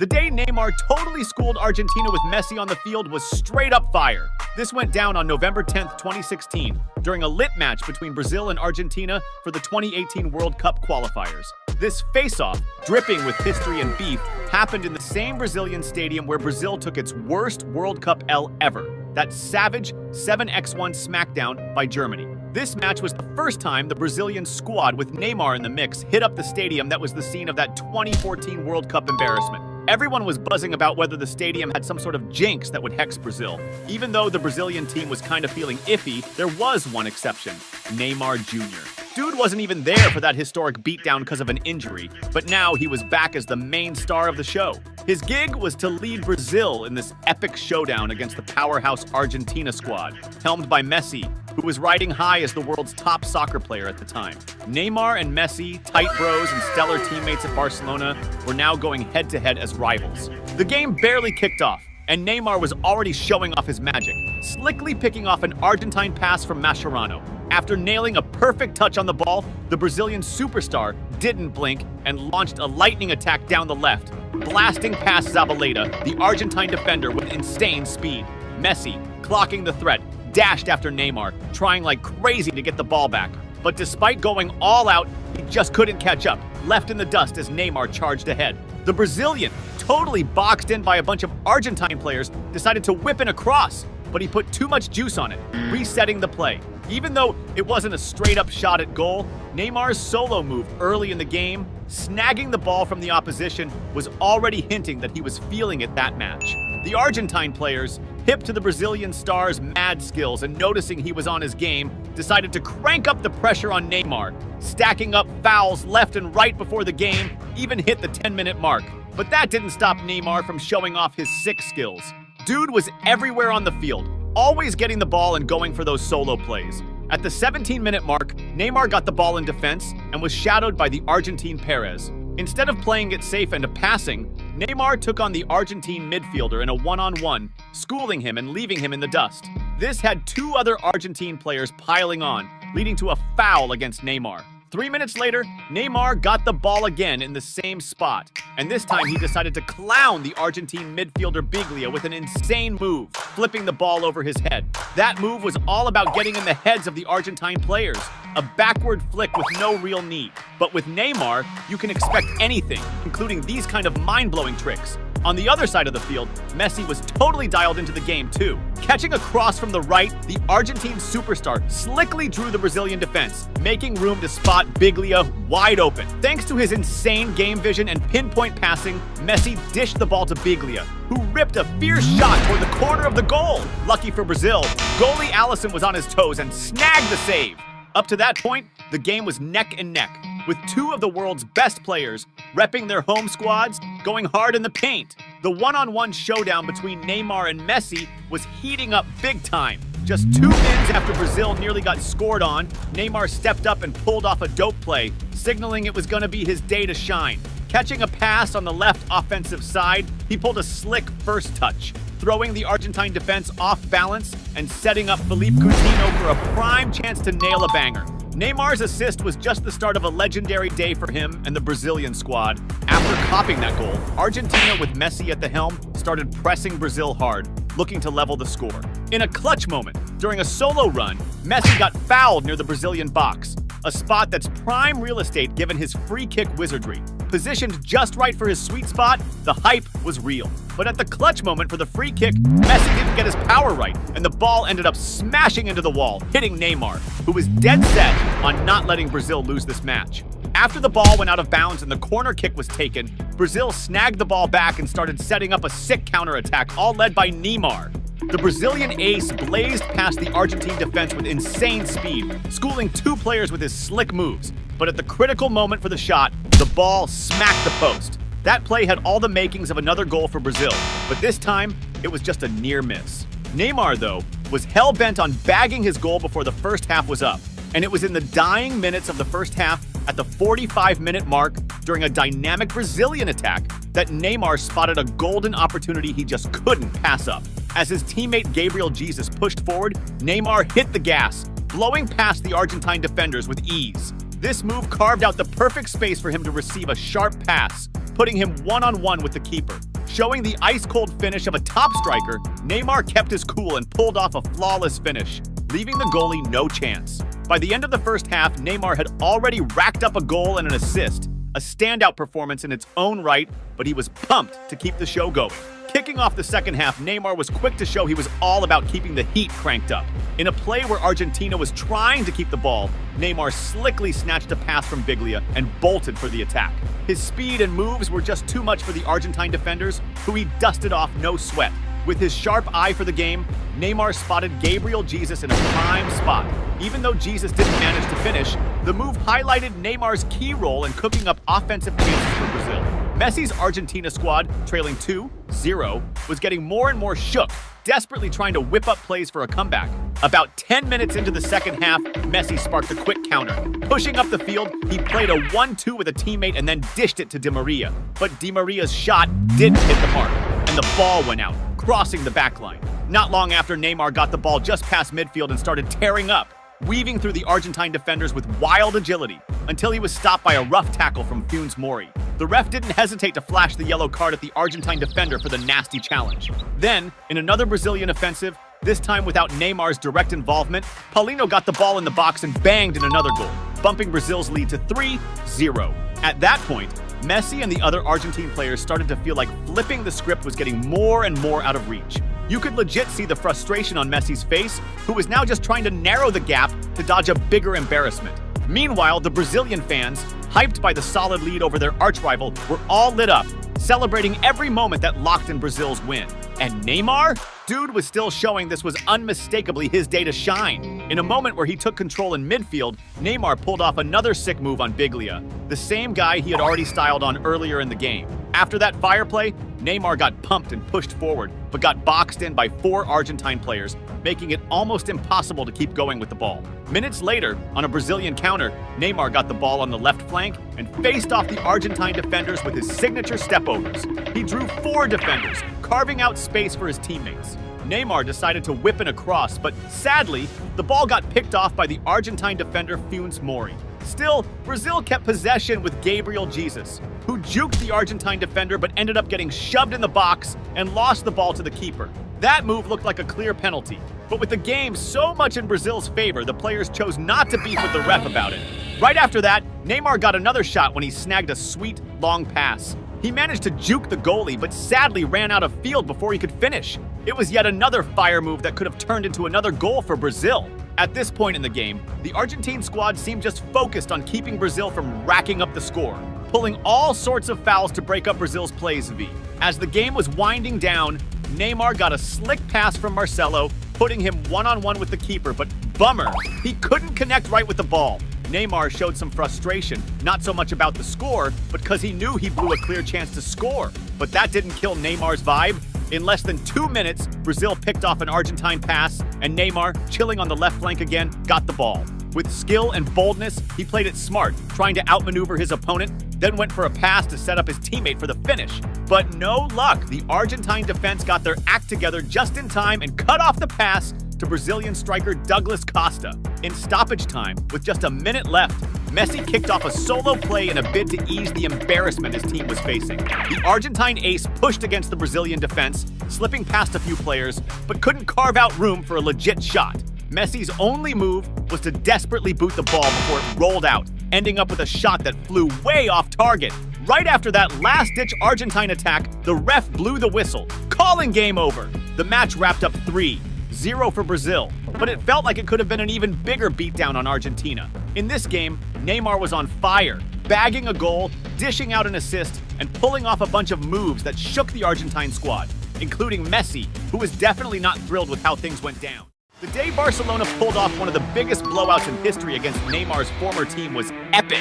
The day Neymar totally schooled Argentina with Messi on the field was straight up fire. This went down on November 10th, 2016, during a lit match between Brazil and Argentina for the 2018 World Cup qualifiers. This face-off, dripping with history and beef, happened in the same Brazilian stadium where Brazil took its worst World Cup L ever, that savage 7-1 smackdown by Germany. This match was the first time the Brazilian squad with Neymar in the mix hit up the stadium that was the scene of that 2014 World Cup embarrassment. Everyone was buzzing about whether the stadium had some sort of jinx that would hex Brazil. Even though the Brazilian team was kind of feeling iffy, there was one exception: Neymar Junior. Dude wasn't even there for that historic beatdown because of an injury, but now he was back as the main star of the show. His gig was to lead Brazil in this epic showdown against the powerhouse Argentina squad, helmed by Messi, who was riding high as the world's top soccer player at the time. Neymar and Messi, tight bros and stellar teammates at Barcelona, were now going head-to-head as rivals. The game barely kicked off, and Neymar was already showing off his magic, slickly picking off an Argentine pass from Mascherano. After nailing a perfect touch on the ball, the Brazilian superstar didn't blink and launched a lightning attack down the left, blasting past Zabaleta, the Argentine defender, with insane speed. Messi, clocking the threat, dashed after Neymar, trying like crazy to get the ball back. But despite going all out, he just couldn't catch up, left in the dust as Neymar charged ahead. The Brazilian, totally boxed in by a bunch of Argentine players, decided to whip in a cross, but he put too much juice on it, resetting the play. Even though it wasn't a straight-up shot at goal, Neymar's solo move early in the game, snagging the ball from the opposition, was already hinting that he was feeling it that match. The Argentine players, hip to the Brazilian star's mad skills and noticing he was on his game, decided to crank up the pressure on Neymar, stacking up fouls left and right before the game even hit the 10-minute mark. But that didn't stop Neymar from showing off his sick skills. Dude was everywhere on the field, always getting the ball and going for those solo plays. At the 17-minute mark, Neymar got the ball in defense and was shadowed by the Argentine Perez. Instead of playing it safe and passing, Neymar took on the Argentine midfielder in a one-on-one, schooling him and leaving him in the dust. This had two other Argentine players piling on, leading to a foul against Neymar. 3 minutes later, Neymar got the ball again in the same spot, and this time he decided to clown the Argentine midfielder Biglia with an insane move, flipping the ball over his head. That move was all about getting in the heads of the Argentine players, a backward flick with no real need. But with Neymar, you can expect anything, including these kind of mind-blowing tricks. On the other side of the field, Messi was totally dialed into the game too. Catching a cross from the right, the Argentine superstar slickly drew the Brazilian defense, making room to spot Biglia wide open. Thanks to his insane game vision and pinpoint passing, Messi dished the ball to Biglia, who ripped a fierce shot toward the corner of the goal. Lucky for Brazil, goalie Alisson was on his toes and snagged the save. Up to that point, the game was neck and neck, with two of the world's best players repping their home squads, going hard in the paint. The one-on-one showdown between Neymar and Messi was heating up big time. Just 2 minutes after Brazil nearly got scored on, Neymar stepped up and pulled off a dope play, signaling it was going to be his day to shine. Catching a pass on the left offensive side, he pulled a slick first touch, throwing the Argentine defense off balance and setting up Philippe Coutinho for a prime chance to nail a banger. Neymar's assist was just the start of a legendary day for him and the Brazilian squad. After copying that goal, Argentina with Messi at the helm started pressing Brazil hard, looking to level the score. In a clutch moment, during a solo run, Messi got fouled near the Brazilian box, a spot that's prime real estate given his free kick wizardry. Positioned just right for his sweet spot, the hype was real. But at the clutch moment for the free kick, Messi didn't get his power right, and the ball ended up smashing into the wall, hitting Neymar, who was dead set on not letting Brazil lose this match. After the ball went out of bounds and the corner kick was taken, Brazil snagged the ball back and started setting up a sick counterattack, all led by Neymar. The Brazilian ace blazed past the Argentine defense with insane speed, schooling two players with his slick moves. But at the critical moment for the shot, the ball smacked the post. That play had all the makings of another goal for Brazil, but this time, it was just a near miss. Neymar, though, was hell-bent on bagging his goal before the first half was up, and it was in the dying minutes of the first half, at the 45-minute mark, during a dynamic Brazilian attack, that Neymar spotted a golden opportunity he just couldn't pass up. As his teammate Gabriel Jesus pushed forward, Neymar hit the gas, blowing past the Argentine defenders with ease. This move carved out the perfect space for him to receive a sharp pass, putting him one-on-one with the keeper. Showing the ice-cold finish of a top striker, Neymar kept his cool and pulled off a flawless finish, leaving the goalie no chance. By the end of the first half, Neymar had already racked up a goal and an assist, a standout performance in its own right, but he was pumped to keep the show going. Kicking off the second half, Neymar was quick to show he was all about keeping the heat cranked up. In a play where Argentina was trying to keep the ball, Neymar slickly snatched a pass from Biglia and bolted for the attack. His speed and moves were just too much for the Argentine defenders, who he dusted off no sweat. With his sharp eye for the game, Neymar spotted Gabriel Jesus in a prime spot. Even though Jesus didn't manage to finish, the move highlighted Neymar's key role in cooking up offensive chances for Brazil. Messi's Argentina squad, trailing 2-0, was getting more and more shook, desperately trying to whip up plays for a comeback. About 10 minutes into the second half, Messi sparked a quick counter. Pushing up the field, he played a 1-2 with a teammate and then dished it to Di Maria. But Di Maria's shot didn't hit the mark, and the ball went out, crossing the backline. Not long after, Neymar got the ball just past midfield and started tearing up, weaving through the Argentine defenders with wild agility, until he was stopped by a rough tackle from Funes Mori. The ref didn't hesitate to flash the yellow card at the Argentine defender for the nasty challenge. Then, in another Brazilian offensive, this time without Neymar's direct involvement, Paulinho got the ball in the box and banged in another goal, bumping Brazil's lead to 3-0. At that point, Messi and the other Argentine players started to feel like flipping the script was getting more and more out of reach. You could legit see the frustration on Messi's face, who was now just trying to narrow the gap to dodge a bigger embarrassment. Meanwhile, the Brazilian fans, hyped by the solid lead over their archrival, were all lit up, celebrating every moment that locked in Brazil's win. And Neymar? Dude was still showing this was unmistakably his day to shine. In a moment where he took control in midfield, Neymar pulled off another sick move on Biglia, the same guy he had already styled on earlier in the game. After that fire play, Neymar got pumped and pushed forward, but got boxed in by 4 Argentine players, making it almost impossible to keep going with the ball. Minutes later, on a Brazilian counter, Neymar got the ball on the left flank and faced off the Argentine defenders with his signature step-overs. He drew 4 defenders, carving out space for his teammates. Neymar decided to whip in a cross, but sadly, the ball got picked off by the Argentine defender Funes Mori. Still, Brazil kept possession with Gabriel Jesus, who juked the Argentine defender but ended up getting shoved in the box and lost the ball to the keeper. That move looked like a clear penalty, but with the game so much in Brazil's favor, the players chose not to beef with the ref about it. Right after that, Neymar got another shot when he snagged a sweet, long pass. He managed to juke the goalie, but sadly ran out of field before he could finish. It was yet another fire move that could have turned into another goal for Brazil. At this point in the game, the Argentine squad seemed just focused on keeping Brazil from racking up the score, pulling all sorts of fouls to break up Brazil's plays V. As the game was winding down, Neymar got a slick pass from Marcelo, putting him one-on-one with the keeper, but bummer, he couldn't connect right with the ball. Neymar showed some frustration, not so much about the score, but because he knew he blew a clear chance to score. But that didn't kill Neymar's vibe. In less than 2 minutes, Brazil picked off an Argentine pass, and Neymar, chilling on the left flank again, got the ball. With skill and boldness, he played it smart, trying to outmaneuver his opponent, then went for a pass to set up his teammate for the finish. But no luck, the Argentine defense got their act together just in time and cut off the pass to Brazilian striker Douglas Costa. In stoppage time, with just a minute left, Messi kicked off a solo play in a bid to ease the embarrassment his team was facing. The Argentine ace pushed against the Brazilian defense, slipping past a few players, but couldn't carve out room for a legit shot. Messi's only move was to desperately boot the ball before it rolled out, ending up with a shot that flew way off target. Right after that last-ditch Argentine attack, the ref blew the whistle, calling game over. The match wrapped up 3-0 for Brazil, but it felt like it could have been an even bigger beatdown on Argentina. In this game, Neymar was on fire, bagging a goal, dishing out an assist, and pulling off a bunch of moves that shook the Argentine squad, including Messi, who was definitely not thrilled with how things went down. The day Barcelona pulled off one of the biggest blowouts in history against Neymar's former team was epic.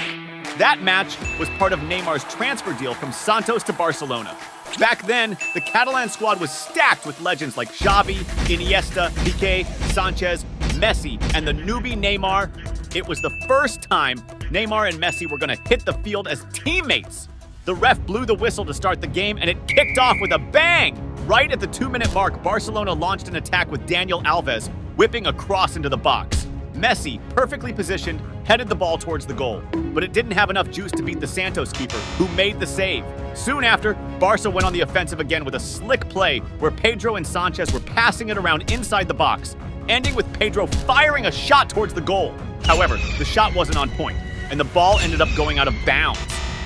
That match was part of Neymar's transfer deal from Santos to Barcelona. Back then, the Catalan squad was stacked with legends like Xavi, Iniesta, Piqué, Sanchez, Messi, and the newbie Neymar. It was the first time Neymar and Messi were going to hit the field as teammates. The ref blew the whistle to start the game, and it kicked off with a bang! Right at the 2-minute mark, Barcelona launched an attack with Daniel Alves, whipping a cross into the box. Messi, perfectly positioned, headed the ball towards the goal, but it didn't have enough juice to beat the Santos keeper, who made the save. Soon after, Barca went on the offensive again with a slick play where Pedro and Sanchez were passing it around inside the box, ending with Pedro firing a shot towards the goal. However, the shot wasn't on point, and the ball ended up going out of bounds.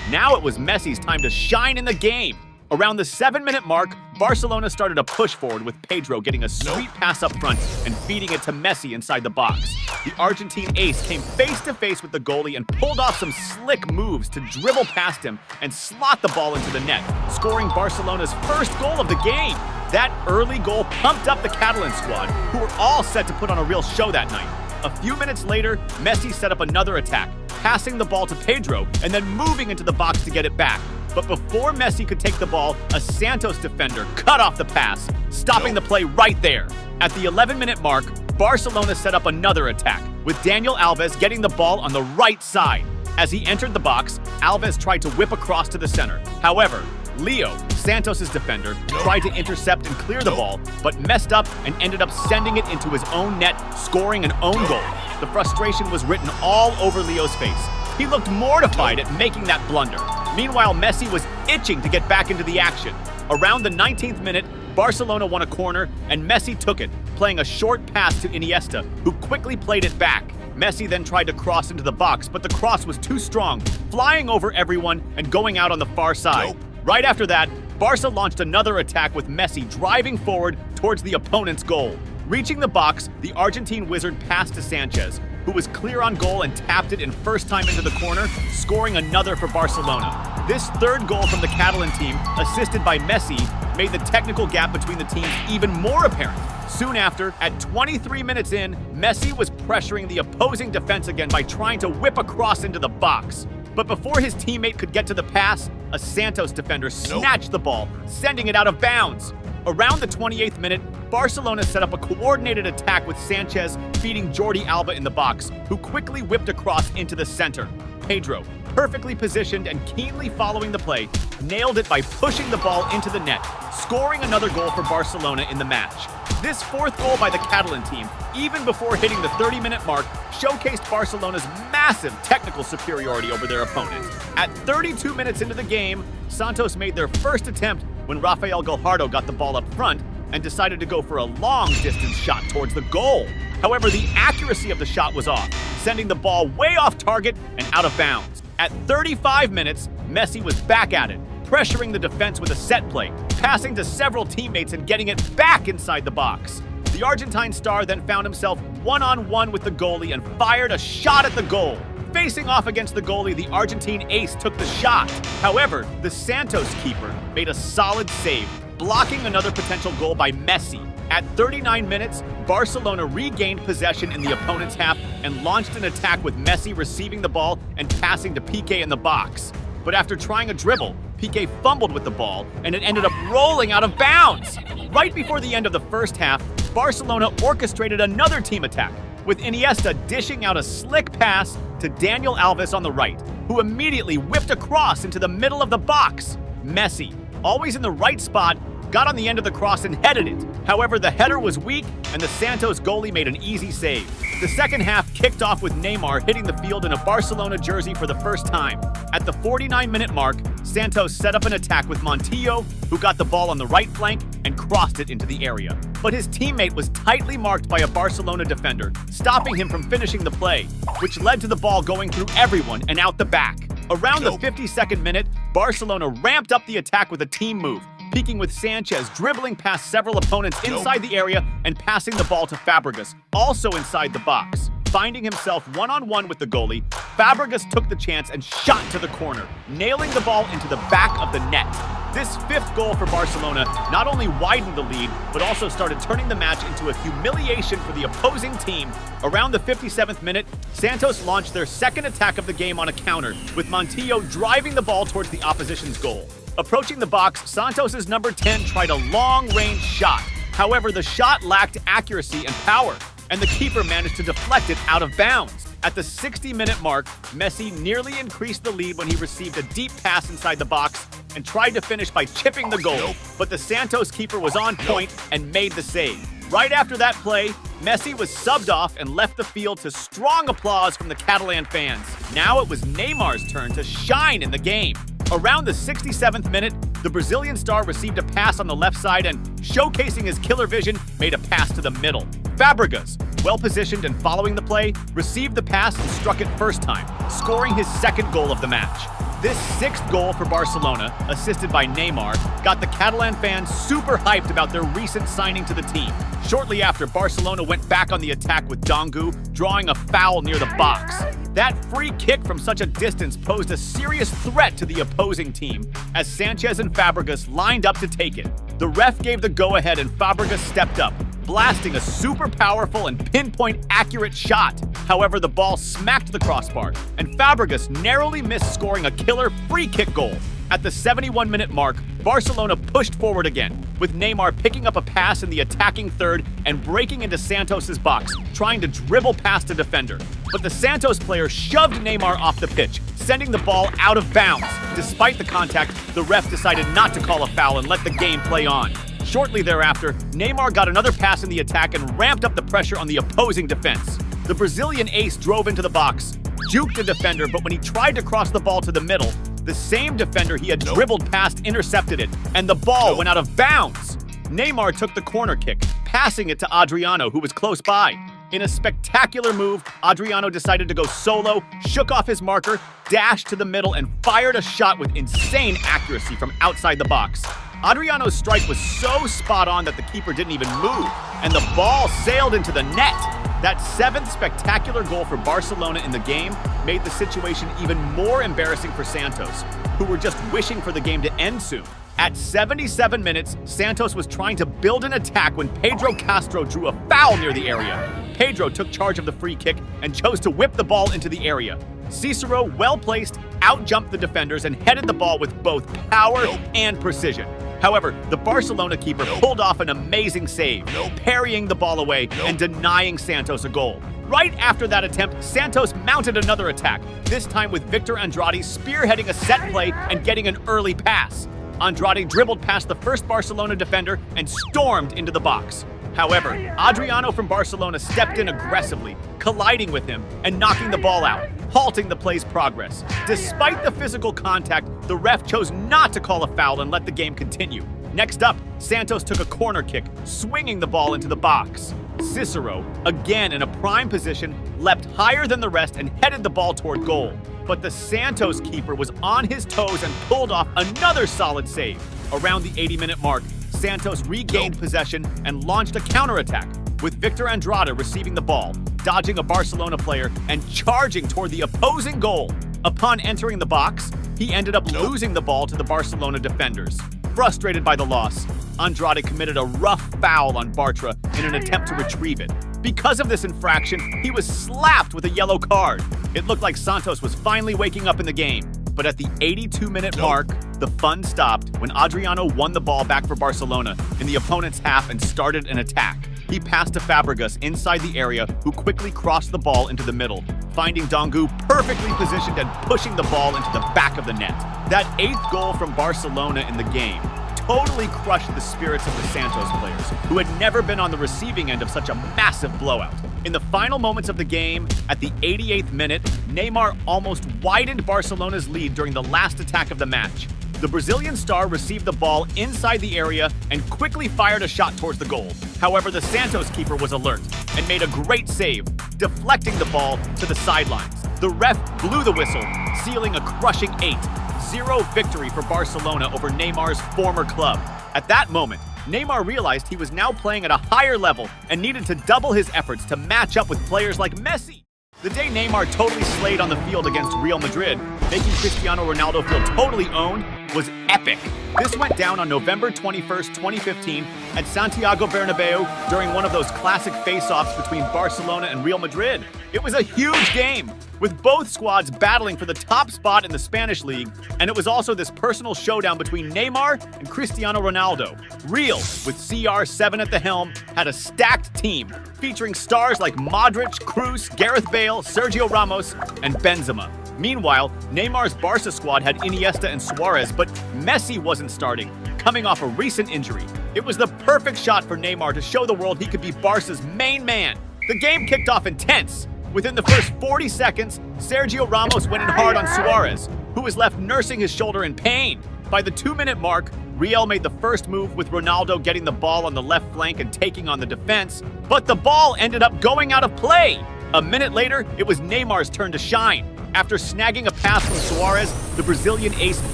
Now it was Messi's time to shine in the game. Around the 7-minute mark, Barcelona started a push forward with Pedro getting a sweet pass up front and feeding it to Messi inside the box. The Argentine ace came face-to-face with the goalie and pulled off some slick moves to dribble past him and slot the ball into the net, scoring Barcelona's first goal of the game. That early goal pumped up the Catalan squad, who were all set to put on a real show that night. A few minutes later, Messi set up another attack, passing the ball to Pedro and then moving into the box to get it back. But before Messi could take the ball, a Santos defender cut off the pass, stopping the play right there. At the 11-minute mark, Barcelona set up another attack, with Daniel Alves getting the ball on the right side. As he entered the box, Alves tried to whip across to the center. However, Leo, Santos' defender, tried to intercept and clear the ball, but messed up and ended up sending it into his own net, scoring an own goal. The frustration was written all over Leo's face. He looked mortified at making that blunder. Meanwhile, Messi was itching to get back into the action. Around the 19th minute, Barcelona won a corner, and Messi took it, playing a short pass to Iniesta, who quickly played it back. Messi then tried to cross into the box, but the cross was too strong, flying over everyone and going out on the far side. Right after that, Barca launched another attack with Messi driving forward towards the opponent's goal. Reaching the box, the Argentine wizard passed to Sanchez, who was clear on goal and tapped it in first time into the corner, scoring another for Barcelona. This third goal from the Catalan team, assisted by Messi, made the technical gap between the teams even more apparent. Soon after, at 23 minutes in, Messi was pressuring the opposing defense again by trying to whip a cross into the box. But before his teammate could get to the pass, a Santos defender snatched the ball, sending it out of bounds. Around the 28th minute, Barcelona set up a coordinated attack with Sanchez feeding Jordi Alba in the box, who quickly whipped across into the center. Pedro, perfectly positioned and keenly following the play, nailed it by pushing the ball into the net, scoring another goal for Barcelona in the match. This fourth goal by the Catalan team, even before hitting the 30-minute mark, showcased Barcelona's massive technical superiority over their opponent. At 32 minutes into the game, Santos made their first attempt when Rafael Guajardo got the ball up front and decided to go for a long-distance shot towards the goal. However, the accuracy of the shot was off, sending the ball way off target and out of bounds. At 35 minutes, Messi was back at it, pressuring the defense with a set play, passing to several teammates and getting it back inside the box. The Argentine star then found himself one-on-one with the goalie and fired a shot at the goal. Facing off against the goalie, the Argentine ace took the shot. However, the Santos keeper made a solid save, blocking another potential goal by Messi. At 39 minutes, Barcelona regained possession in the opponent's half and launched an attack with Messi receiving the ball and passing to Piqué in the box. But after trying a dribble, Piqué fumbled with the ball and it ended up rolling out of bounds. Right before the end of the first half, Barcelona orchestrated another team attack, with Iniesta dishing out a slick pass to Daniel Alves on the right, who immediately whipped across into the middle of the box. Messi, always in the right spot, got on the end of the cross and headed it. However, the header was weak and the Santos goalie made an easy save. The second half kicked off with Neymar hitting the field in a Barcelona jersey for the first time. At the 49-minute mark, Santos set up an attack with Montijo, who got the ball on the right flank and crossed it into the area. But his teammate was tightly marked by a Barcelona defender, stopping him from finishing the play, which led to the ball going through everyone and out the back. Around the 52nd minute, Barcelona ramped up the attack with a team move, peaking with Sanchez dribbling past several opponents inside the area and passing the ball to Fabregas, also inside the box. Finding himself one-on-one with the goalie, Fabregas took the chance and shot to the corner, nailing the ball into the back of the net. This fifth goal for Barcelona not only widened the lead, but also started turning the match into a humiliation for the opposing team. Around the 57th minute, Santos launched their second attack of the game on a counter, with Montijo driving the ball towards the opposition's goal. Approaching the box, Santos' number 10 tried a long-range shot. However, the shot lacked accuracy and power, and the keeper managed to deflect it out of bounds. At the 60-minute mark, Messi nearly increased the lead when he received a deep pass inside the box and tried to finish by chipping the goal, but the Santos keeper was on point and made the save. Right after that play, Messi was subbed off and left the field to strong applause from the Catalan fans. Now it was Neymar's turn to shine in the game. Around the 67th minute, the Brazilian star received a pass on the left side and, showcasing his killer vision, made a pass to the middle. Fabregas, well-positioned and following the play, received the pass and struck it first time, scoring his second goal of the match. This sixth goal for Barcelona, assisted by Neymar, got the Catalan fans super hyped about their recent signing to the team. Shortly after, Barcelona went back on the attack with Dongu, drawing a foul near the box. That free kick from such a distance posed a serious threat to the opposing team, as Sanchez and Fabregas lined up to take it. The ref gave the go-ahead and Fabregas stepped up, blasting a super powerful and pinpoint accurate shot. However, the ball smacked the crossbar, and Fabregas narrowly missed scoring a killer free kick goal. At the 71-minute mark, Barcelona pushed forward again, with Neymar picking up a pass in the attacking third and breaking into Santos' box, trying to dribble past a defender. But the Santos player shoved Neymar off the pitch, sending the ball out of bounds. Despite the contact, the ref decided not to call a foul and let the game play on. Shortly thereafter, Neymar got another pass in the attack and ramped up the pressure on the opposing defense. The Brazilian ace drove into the box, juked a defender, but when he tried to cross the ball to the middle, the same defender he had dribbled past intercepted it, and the ball went out of bounds. Neymar took the corner kick, passing it to Adriano, who was close by. In a spectacular move, Adriano decided to go solo, shook off his marker, dashed to the middle, and fired a shot with insane accuracy from outside the box. Adriano's strike was so spot on that the keeper didn't even move, and the ball sailed into the net. That seventh spectacular goal for Barcelona in the game made the situation even more embarrassing for Santos, who were just wishing for the game to end soon. At 77 minutes, Santos was trying to build an attack when Pedro Castro drew a foul near the area. Pedro took charge of the free kick and chose to whip the ball into the area. Cicero, well-placed, out-jumped the defenders and headed the ball with both power and precision. However, the Barcelona keeper pulled off an amazing save, parrying the ball away and denying Santos a goal. Right after that attempt, Santos mounted another attack, this time with Victor Andrade spearheading a set play and getting an early pass. Andrade dribbled past the first Barcelona defender and stormed into the box. However, Adriano from Barcelona stepped in aggressively, colliding with him and knocking the ball out, halting the play's progress. Despite the physical contact, the ref chose not to call a foul and let the game continue. Next up, Santos took a corner kick, swinging the ball into the box. Cicero, again in a prime position, leapt higher than the rest and headed the ball toward goal. But the Santos keeper was on his toes and pulled off another solid save. Around the 80-minute mark, Santos regained possession and launched a counterattack, with Victor Andrade receiving the ball, dodging a Barcelona player, and charging toward the opposing goal. Upon entering the box, he ended up losing the ball to the Barcelona defenders. Frustrated by the loss, Andrade committed a rough foul on Bartra in an attempt to retrieve it. Because of this infraction, he was slapped with a yellow card. It looked like Santos was finally waking up in the game. But at the 82-minute mark, the fun stopped when Adriano won the ball back for Barcelona in the opponent's half and started an attack. He passed to Fabregas inside the area, who quickly crossed the ball into the middle, finding Dongu perfectly positioned and pushing the ball into the back of the net. That eighth goal from Barcelona in the game totally crushed the spirits of the Santos players, who had never been on the receiving end of such a massive blowout. In the final moments of the game, at the 88th minute, Neymar almost widened Barcelona's lead during the last attack of the match. The Brazilian star received the ball inside the area and quickly fired a shot towards the goal. However, the Santos keeper was alert and made a great save, deflecting the ball to the sidelines. The ref blew the whistle, sealing a crushing 8-0 victory for Barcelona over Neymar's former club. At that moment, Neymar realized he was now playing at a higher level and needed to double his efforts to match up with players like Messi. The day Neymar totally slayed on the field against Real Madrid, making Cristiano Ronaldo feel totally owned, was epic. This went down on November 21st, 2015 at Santiago Bernabeu during one of those classic face-offs between Barcelona and Real Madrid. It was a huge game, with both squads battling for the top spot in the Spanish league, and it was also this personal showdown between Neymar and Cristiano Ronaldo. Real, with CR7 at the helm, had a stacked team, featuring stars like Modric, Kroos, Gareth Bale, Sergio Ramos, and Benzema. Meanwhile, Neymar's Barca squad had Iniesta and Suarez, but Messi wasn't starting, coming off a recent injury. It was the perfect shot for Neymar to show the world he could be Barca's main man. The game kicked off intense. Within the first 40 seconds, Sergio Ramos went in hard on Suarez, who was left nursing his shoulder in pain. By the 2-minute mark, Real made the first move with Ronaldo getting the ball on the left flank and taking on the defense, but the ball ended up going out of play. A minute later, it was Neymar's turn to shine. After snagging a pass from Suarez, the Brazilian ace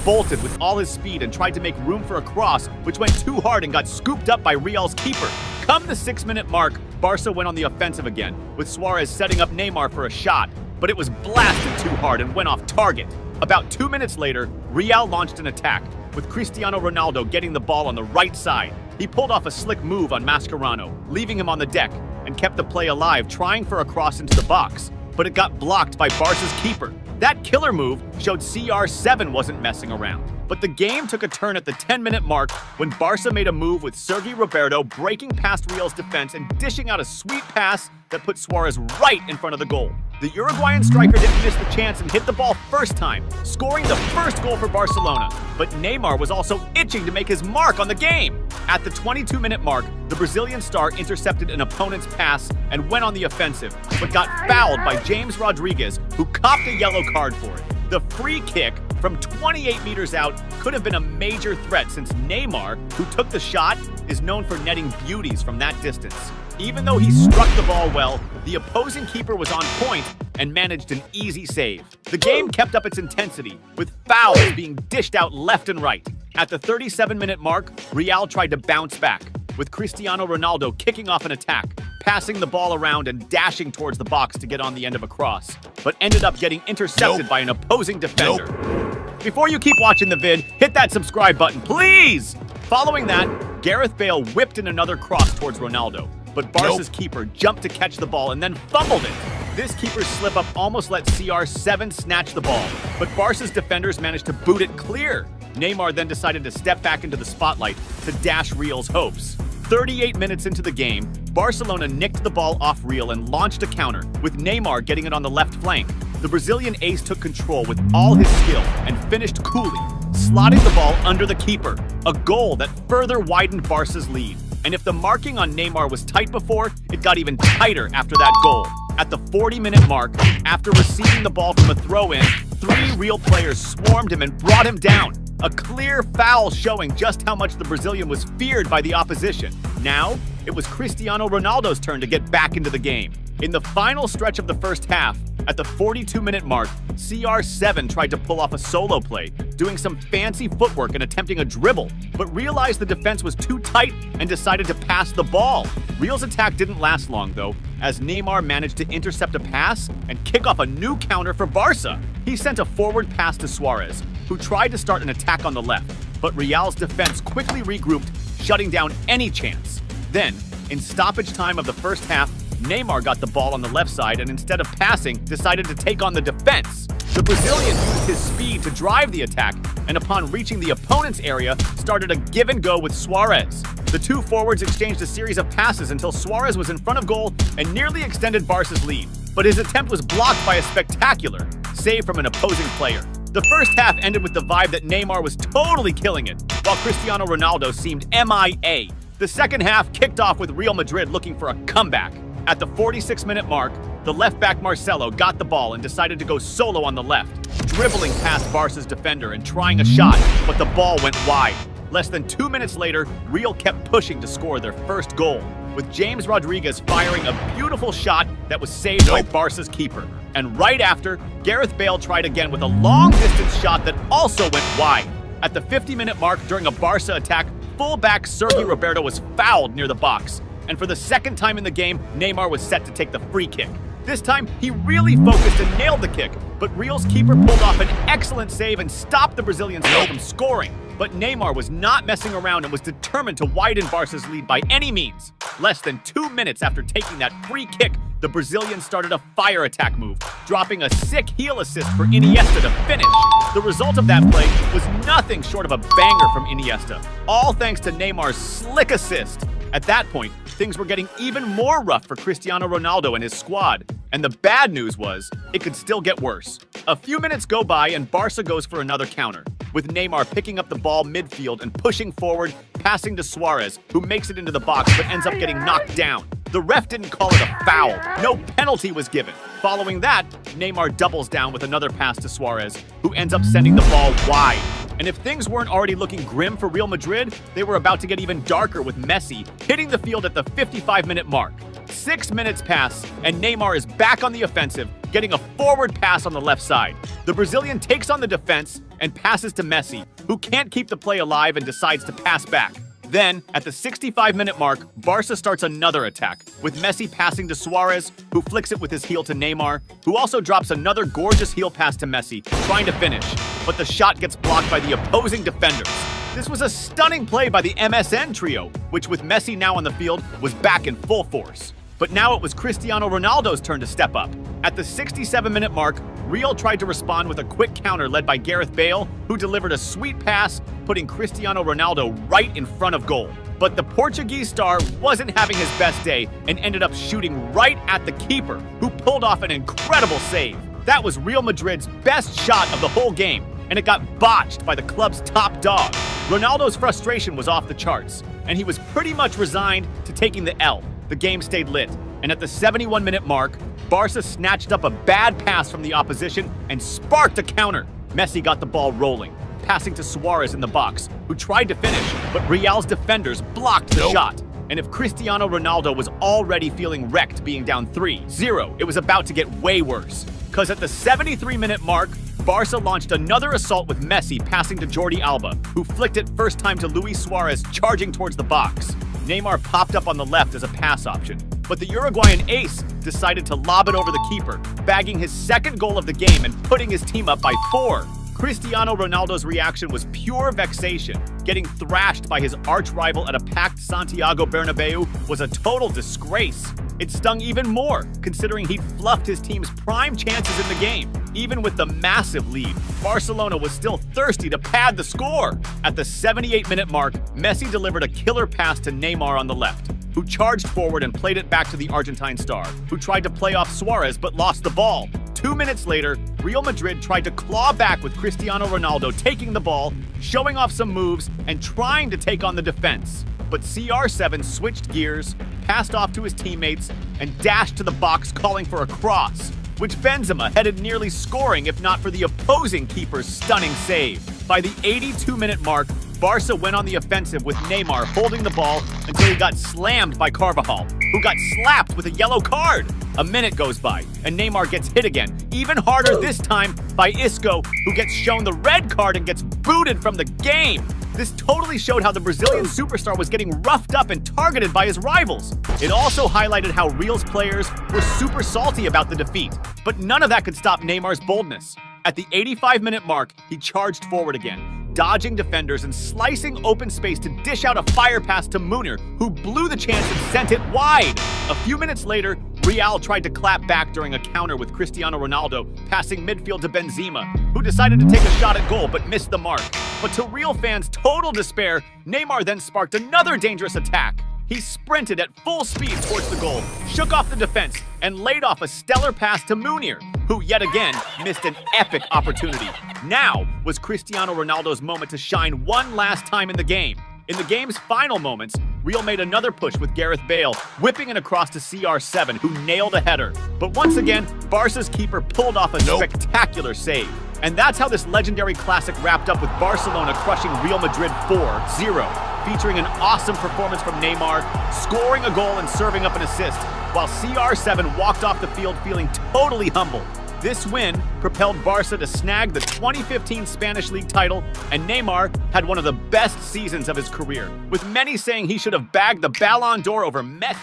bolted with all his speed and tried to make room for a cross, which went too hard and got scooped up by Real's keeper. Come the 6-minute mark, Barca went on the offensive again, with Suarez setting up Neymar for a shot, but it was blasted too hard and went off target. About 2 minutes later, Real launched an attack, with Cristiano Ronaldo getting the ball on the right side. He pulled off a slick move on Mascherano, leaving him on the deck, and kept the play alive, trying for a cross into the box, but it got blocked by Barca's keeper. That killer move showed CR7 wasn't messing around. But the game took a turn at the 10-minute mark when Barca made a move with Sergio Roberto breaking past Real's defense and dishing out a sweet pass that put Suarez right in front of the goal. The Uruguayan striker didn't miss the chance and hit the ball first time, scoring the first goal for Barcelona. But Neymar was also itching to make his mark on the game. At the 22-minute mark, the Brazilian star intercepted an opponent's pass and went on the offensive, but got fouled by James Rodriguez, who copped a yellow card for it. The free kick from 28 meters out could have been a major threat since Neymar, who took the shot, is known for netting beauties from that distance. Even though he struck the ball well, the opposing keeper was on point and managed an easy save. The game kept up its intensity, with fouls being dished out left and right. At the 37-minute mark, Real tried to bounce back, with Cristiano Ronaldo kicking off an attack, passing the ball around and dashing towards the box to get on the end of a cross, but ended up getting intercepted by an opposing defender. Before you keep watching the vid, hit that subscribe button, please! Following that, Gareth Bale whipped in another cross towards Ronaldo, but Barca's keeper jumped to catch the ball and then fumbled it. This keeper's slip-up almost let CR7 snatch the ball, but Barca's defenders managed to boot it clear. Neymar then decided to step back into the spotlight to dash Real's hopes. 38 minutes into the game, Barcelona nicked the ball off Real and launched a counter, with Neymar getting it on the left flank. The Brazilian ace took control with all his skill and finished coolly, slotting the ball under the keeper, a goal that further widened Barca's lead. And if the marking on Neymar was tight before, it got even tighter after that goal. At the 40-minute mark, after receiving the ball from a throw-in, 3 Real players swarmed him and brought him down. A clear foul showing just how much the Brazilian was feared by the opposition. Now, it was Cristiano Ronaldo's turn to get back into the game. In the final stretch of the first half, at the 42-minute mark, CR7 tried to pull off a solo play, doing some fancy footwork and attempting a dribble, but realized the defense was too tight and decided to pass the ball. Real's attack didn't last long, though, as Neymar managed to intercept a pass and kick off a new counter for Barca. He sent a forward pass to Suarez, who tried to start an attack on the left, but Real's defense quickly regrouped, shutting down any chance. Then, in stoppage time of the first half, Neymar got the ball on the left side and instead of passing, decided to take on the defense. The Brazilian used his speed to drive the attack, and upon reaching the opponent's area, started a give and go with Suarez. The two forwards exchanged a series of passes until Suarez was in front of goal and nearly extended Barca's lead, but his attempt was blocked by a spectacular save from an opposing player. The first half ended with the vibe that Neymar was totally killing it, while Cristiano Ronaldo seemed MIA. The second half kicked off with Real Madrid looking for a comeback. At the 46-minute mark, the left-back Marcelo got the ball and decided to go solo on the left, dribbling past Barca's defender and trying a shot, but the ball went wide. Less than 2 minutes later, Real kept pushing to score their first goal, with James Rodriguez firing a beautiful shot that was saved by Barca's keeper. And right after, Gareth Bale tried again with a long-distance shot that also went wide. At the 50-minute mark during a Barca attack, fullback Sergio Roberto was fouled near the box. And for the second time in the game, Neymar was set to take the free kick. This time, he really focused and nailed the kick, but Real's keeper pulled off an excellent save and stopped the Brazilian star from scoring. But Neymar was not messing around and was determined to widen Barca's lead by any means. Less than 2 minutes after taking that free kick, the Brazilian started a fire attack move, dropping a sick heel assist for Iniesta to finish. The result of that play was nothing short of a banger from Iniesta, all thanks to Neymar's slick assist. At that point, things were getting even more rough for Cristiano Ronaldo and his squad. And the bad news was, it could still get worse. A few minutes go by and Barca goes for another counter, with Neymar picking up the ball midfield and pushing forward, passing to Suarez, who makes it into the box but ends up getting knocked down. The ref didn't call it a foul. No penalty was given. Following that, Neymar doubles down with another pass to Suarez, who ends up sending the ball wide. And if things weren't already looking grim for Real Madrid, they were about to get even darker with Messi hitting the field at the 55-minute mark. 6 minutes pass, and Neymar is back on the offensive, getting a forward pass on the left side. The Brazilian takes on the defense and passes to Messi, who can't keep the play alive and decides to pass back. Then, at the 65-minute mark, Barca starts another attack, with Messi passing to Suarez, who flicks it with his heel to Neymar, who also drops another gorgeous heel pass to Messi, trying to finish, but the shot gets blocked by the opposing defenders. This was a stunning play by the MSN trio, which with Messi now on the field, was back in full force. But now it was Cristiano Ronaldo's turn to step up. At the 67-minute mark, Real tried to respond with a quick counter led by Gareth Bale, who delivered a sweet pass, putting Cristiano Ronaldo right in front of goal. But the Portuguese star wasn't having his best day and ended up shooting right at the keeper, who pulled off an incredible save. That was Real Madrid's best shot of the whole game, and it got botched by the club's top dog. Ronaldo's frustration was off the charts, and he was pretty much resigned to taking the L. The game stayed lit, and at the 71-minute mark, Barca snatched up a bad pass from the opposition and sparked a counter. Messi got the ball rolling, passing to Suarez in the box, who tried to finish, but Real's defenders blocked the shot. And if Cristiano Ronaldo was already feeling wrecked being down 3-0, it was about to get way worse. Because at the 73-minute mark, Barca launched another assault with Messi passing to Jordi Alba, who flicked it first time to Luis Suarez charging towards the box. Neymar popped up on the left as a pass option, but the Uruguayan ace decided to lob it over the keeper, bagging his second goal of the game and putting his team up by 4. Cristiano Ronaldo's reaction was pure vexation. Getting thrashed by his arch-rival at a packed Santiago Bernabeu was a total disgrace. It stung even more, considering he'd fluffed his team's prime chances in the game. Even with the massive lead, Barcelona was still thirsty to pad the score. At the 78-minute mark, Messi delivered a killer pass to Neymar on the left, who charged forward and played it back to the Argentine star, who tried to play off Suarez but lost the ball. 2 minutes later, Real Madrid tried to claw back with Cristiano Ronaldo taking the ball, showing off some moves, and trying to take on the defense. But CR7 switched gears, passed off to his teammates, and dashed to the box calling for a cross, which Benzema headed nearly scoring if not for the opposing keeper's stunning save. By the 82-minute mark, Barca went on the offensive with Neymar holding the ball until he got slammed by Carvajal, who got slapped with a yellow card. A minute goes by, and Neymar gets hit again, even harder this time by Isco, who gets shown the red card and gets booted from the game. This totally showed how the Brazilian superstar was getting roughed up and targeted by his rivals. It also highlighted how Real's players were super salty about the defeat, but none of that could stop Neymar's boldness. At the 85-minute mark, he charged forward again, dodging defenders and slicing open space to dish out a fire pass to Munir, who blew the chance and sent it wide. A few minutes later, Real tried to clap back during a counter with Cristiano Ronaldo passing midfield to Benzema, who decided to take a shot at goal but missed the mark. But to Real fans' total despair, Neymar then sparked another dangerous attack. He sprinted at full speed towards the goal, shook off the defense, and laid off a stellar pass to Munir, who yet again missed an epic opportunity. Now was Cristiano Ronaldo's moment to shine one last time in the game. In the game's final moments, Real made another push with Gareth Bale, whipping it across to CR7, who nailed a header. But once again, Barca's keeper pulled off a spectacular save. And that's how this legendary classic wrapped up with Barcelona crushing Real Madrid 4-0, featuring an awesome performance from Neymar, scoring a goal and serving up an assist, while CR7 walked off the field feeling totally humble. This win propelled Barca to snag the 2015 Spanish League title, and Neymar had one of the best seasons of his career, with many saying he should have bagged the Ballon d'Or over Messi.